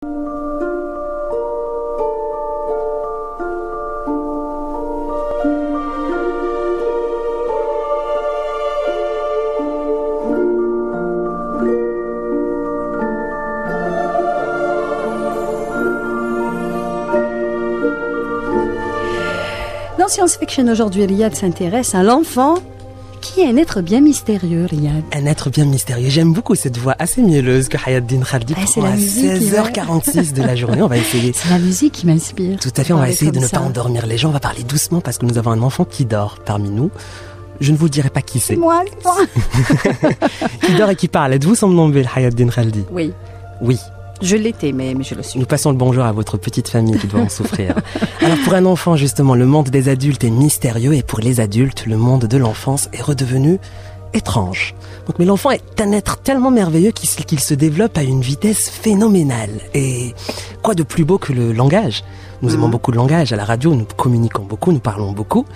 Dans Science Fiction aujourd'hui, Riyad s'intéresse à l'enfant qui est un être bien mystérieux, Riyad. Un être bien mystérieux. J'aime beaucoup cette voix assez mielleuse que Hayaddin Khaldi prend à 16h46 de la journée. On va essayer. C'est la musique qui m'inspire. Tout à fait, on va essayer de ne pas endormir les gens. On va parler doucement parce que nous avons un enfant qui dort parmi nous. Je ne vous dirai pas qui c'est. C'est moi. Qui dort et qui parle. Êtes-vous somnambule, Hayaddin Khaldi? Oui. Oui. Je l'étais, mais je le suis. Nous passons le bonjour à votre petite famille qui doit en souffrir. Alors pour un enfant, justement, le monde des adultes est mystérieux et pour les adultes, le monde de l'enfance est redevenu étrange. Donc, mais l'enfant est un être tellement merveilleux qu'il se développe à une vitesse phénoménale. Et quoi de plus beau que le langage? Nous aimons beaucoup le langage. À la radio, nous communiquons beaucoup, nous parlons beaucoup.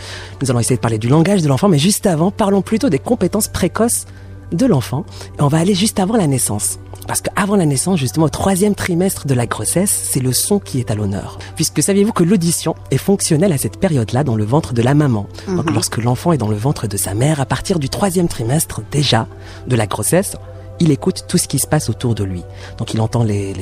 Nous allons essayer de parler du langage de l'enfant, mais juste avant, parlons plutôt des compétences précoces de l'enfant. Et on va aller juste avant la naissance. Parce qu'avant la naissance, justement, au 3e trimestre de la grossesse, c'est le son qui est à l'honneur. Puisque saviez-vous que l'audition est fonctionnelle à cette période-là dans le ventre de la maman. Donc lorsque l'enfant est dans le ventre de sa mère, à partir du 3e trimestre déjà de la grossesse, il écoute tout ce qui se passe autour de lui. Donc il entend les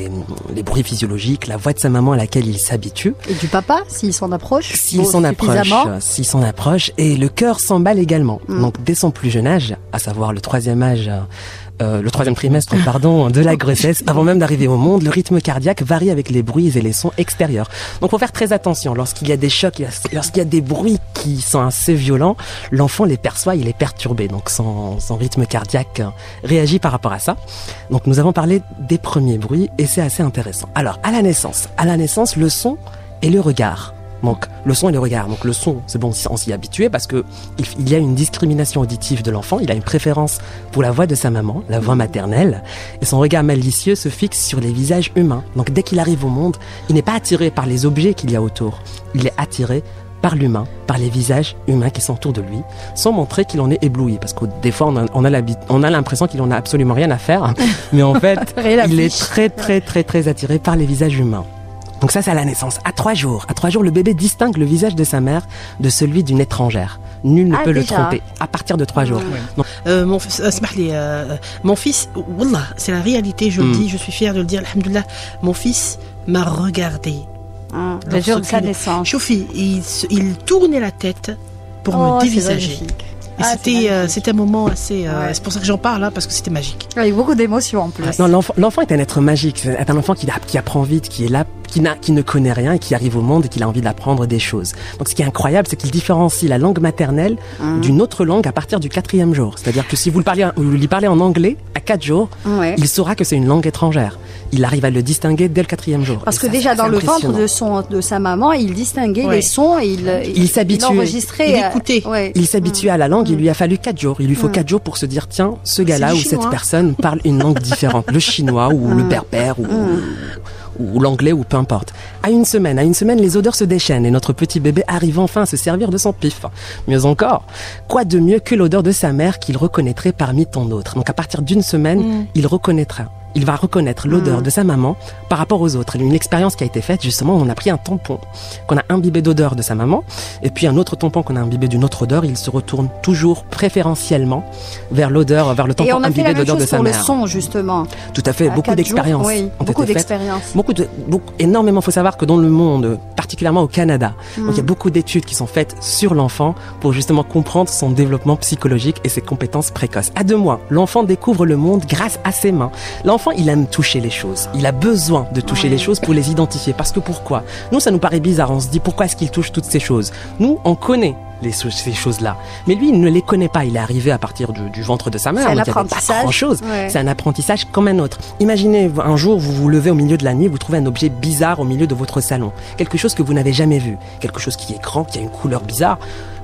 bruits physiologiques, la voix de sa maman à laquelle il s'habitue. Et du papa, s'il s'en approche. S'il s'en approche, et le cœur s'emballe également. Donc dès son plus jeune âge, à savoir le 3e âge... le 3e trimestre, de la grossesse, avant même d'arriver au monde, le rythme cardiaque varie avec les bruits et les sons extérieurs. Donc, faut faire très attention. Lorsqu'il y a des chocs, lorsqu'il y a des bruits qui sont assez violents, l'enfant les perçoit, il est perturbé. Donc, son rythme cardiaque réagit par rapport à ça. Donc, nous avons parlé des premiers bruits et c'est assez intéressant. Alors, à la naissance, le son et le regard. Donc, le son et le regard. Donc, le son, c'est bon, on s'y est habitué parce que il y a une discrimination auditive de l'enfant. Il a une préférence pour la voix de sa maman, la voix maternelle. Et son regard malicieux se fixe sur les visages humains. Donc, dès qu'il arrive au monde, il n'est pas attiré par les objets qu'il y a autour. Il est attiré par l'humain, par les visages humains qui sont autour de lui, sans montrer qu'il en est ébloui. Parce que des fois, on a l'impression qu'il en a absolument rien à faire. Mais en fait, il est très, très, très, très attiré par les visages humains. Donc ça, c'est à la naissance. À 3 jours, le bébé distingue le visage de sa mère de celui d'une étrangère. Nul ne peut le tromper. À partir de 3 jours. Donc, mon fils, wallah, c'est la réalité, je le dis, je suis fière de le dire, alhamdoulilah, mon fils m'a regardé. Le jour de sa naissance. Choufi, il tournait la tête pour me dévisager. Et c'était un moment assez... c'est pour ça que j'en parle, parce que c'était magique. Il y a eu beaucoup d'émotions en plus. Non, l'enfant est un être magique. C'est un enfant qui apprend vite, qui est là, qui ne connaît rien et qui arrive au monde et qui a envie d'apprendre des choses. Donc ce qui est incroyable, c'est qu'il différencie la langue maternelle d'une autre langue à partir du 4e jour. C'est-à-dire que si vous lui parlez en anglais à 4 jours, il saura que c'est une langue étrangère. Il arrive à le distinguer dès le 4e jour. Parce que déjà dans le ventre de sa maman, il distinguait les sons et il s'habitue. Il enregistrait. Il écoutait. Il s'habitue à la langue. Il lui a fallu 4 jours. Il lui faut 4 jours pour se dire, tiens, ce gars-là ou cette personne parle une langue différente. Le chinois ou le berbère ou l'anglais ou peu importe. À une semaine, les odeurs se déchaînent et notre petit bébé arrive enfin à se servir de son pif. Mieux encore, quoi de mieux que l'odeur de sa mère qu'il reconnaîtrait parmi tant d'autres. Donc à partir d'une semaine, il va reconnaître l'odeur de sa maman par rapport aux autres. Une expérience qui a été faite, justement, on a pris un tampon qu'on a imbibé d'odeur de sa maman, et puis un autre tampon qu'on a imbibé d'une autre odeur. Il se retourne toujours préférentiellement vers le tampon imbibé d'odeur de sa mère. Et on a fait la même chose pour le son, justement. Tout à fait, beaucoup d'expériences ont été faites. Énormément. Il faut savoir que dans le monde, particulièrement au Canada, donc il y a beaucoup d'études qui sont faites sur l'enfant pour justement comprendre son développement psychologique et ses compétences précoces. À 2 mois, l'enfant découvre le monde grâce à ses mains. L'enfant, il aime toucher les choses. Il a besoin de toucher les choses pour les identifier. Parce que pourquoi? Nous, ça nous paraît bizarre. On se dit, pourquoi est-ce qu'il touche toutes ces choses? Nous, on connaît ces choses-là. Mais lui, il ne les connaît pas. Il est arrivé à partir du ventre de sa mère. C'est un apprentissage. Pas grand-chose. Ouais. C'est un apprentissage comme un autre. Imaginez, un jour, vous vous levez au milieu de la nuit, vous trouvez un objet bizarre au milieu de votre salon. Quelque chose que vous n'avez jamais vu. Quelque chose qui est grand, qui a une couleur bizarre.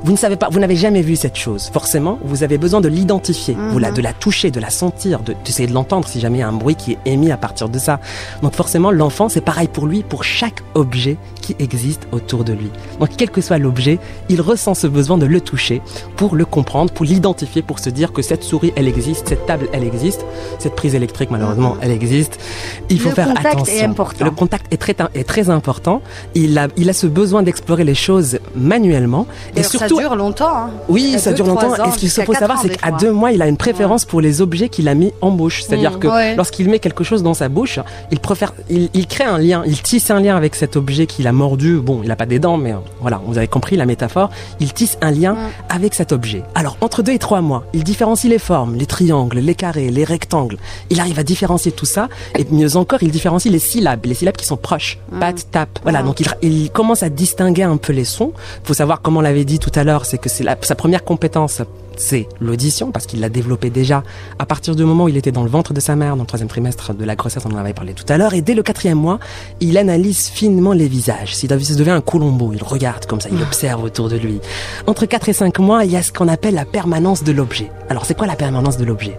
Vous ne savez pas, vous n'avez jamais vu cette chose. Forcément, vous avez besoin de l'identifier, de la toucher, de la sentir, d'essayer de l'entendre si jamais il y a un bruit qui est émis à partir de ça. Donc forcément, l'enfant, c'est pareil pour lui, pour chaque objet qui existe autour de lui. Donc quel que soit l'objet, il ressent ce besoin de le toucher pour le comprendre, pour l'identifier, pour se dire que cette souris, elle existe, cette table, elle existe, cette prise électrique, malheureusement, elle existe. Il faut faire attention. Le contact est important. Le contact est très important. Il a ce besoin d'explorer les choses manuellement. Et surtout, ça dure longtemps. Hein. Oui, ça dure longtemps. Et ce qu'il faut savoir, c'est qu'à 2 mois, il a une préférence pour les objets qu'il a mis en bouche. C'est-à-dire que lorsqu'il met quelque chose dans sa bouche, il crée un lien, il tisse un lien avec cet objet qu'il a mordu. Bon, il n'a pas des dents, mais voilà, vous avez compris la métaphore. Il tisse un lien avec cet objet. Alors, entre 2 et 3 mois, il différencie les formes, les triangles, les carrés, les rectangles. Il arrive à différencier tout ça. Et mieux encore, il différencie les syllabes qui sont proches. Pat, tap. Voilà, donc il commence à distinguer un peu les sons. Il faut savoir, comme on l'avait dit tout à l'heure, c'est que sa première compétence, c'est l'audition, parce qu'il l'a développé déjà à partir du moment où il était dans le ventre de sa mère, dans le 3e trimestre de la grossesse, on en avait parlé tout à l'heure, et dès le 4e mois, il analyse finement les visages. Ça devient un Colombo, il regarde comme ça, il observe autour de lui. Entre 4 et 5 mois, il y a ce qu'on appelle la permanence de l'objet. Alors, c'est quoi la permanence de l'objet ?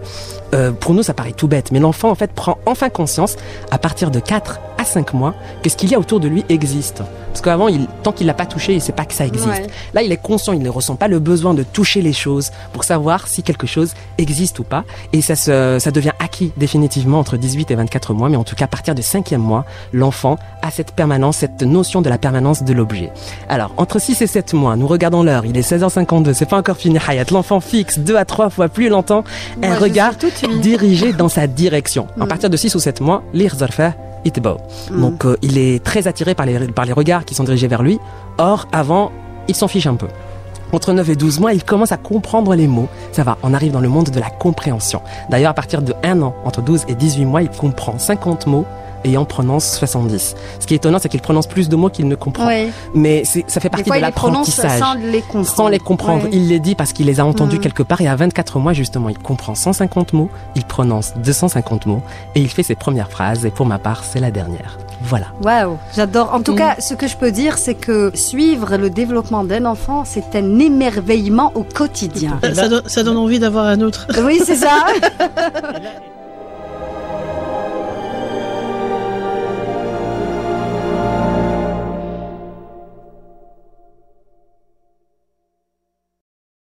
Pour nous, ça paraît tout bête, mais l'enfant, en fait, prend enfin conscience, à partir de 4 à 5 mois, que ce qu'il y a autour de lui existe. Parce qu'avant, tant qu'il l'a pas touché, il sait pas que ça existe. Ouais. Là, il est conscient, il ne ressent pas le besoin de toucher les choses pour savoir si quelque chose existe ou pas. Et ça devient acquis définitivement entre 18 et 24 mois, mais en tout cas, à partir du 5e mois, l'enfant a cette permanence, cette notion de la permanence de l'objet. Alors, entre 6 et 7 mois, nous regardons l'heure, il est 16h52, c'est pas encore fini, Hayat. L'enfant fixe 2 à 3 fois plus longtemps un regard dirigé dans sa direction. À partir de 6 ou 7 mois, l'Irzarfa, donc il est très attiré par les regards qui sont dirigés vers lui. Or, avant, il s'en fiche un peu. Entre 9 et 12 mois, il commence à comprendre les mots. Ça va, on arrive dans le monde de la compréhension. D'ailleurs, à partir de 1 an, entre 12 et 18 mois, il comprend 50 mots et en prononce 70. Ce qui est étonnant, c'est qu'il prononce plus de mots qu'il ne comprend. Oui. Mais ça fait partie de l'apprentissage. Sans les comprendre. Oui. Il les dit parce qu'il les a entendus quelque part, et à 24 mois, justement, il comprend 150 mots, il prononce 250 mots, et il fait ses premières phrases, et pour ma part, c'est la dernière. Voilà. Waouh, j'adore. En tout cas, ce que je peux dire, c'est que suivre le développement d'un enfant, c'est un émerveillement au quotidien. Ça donne envie d'avoir un autre. Oui, c'est ça.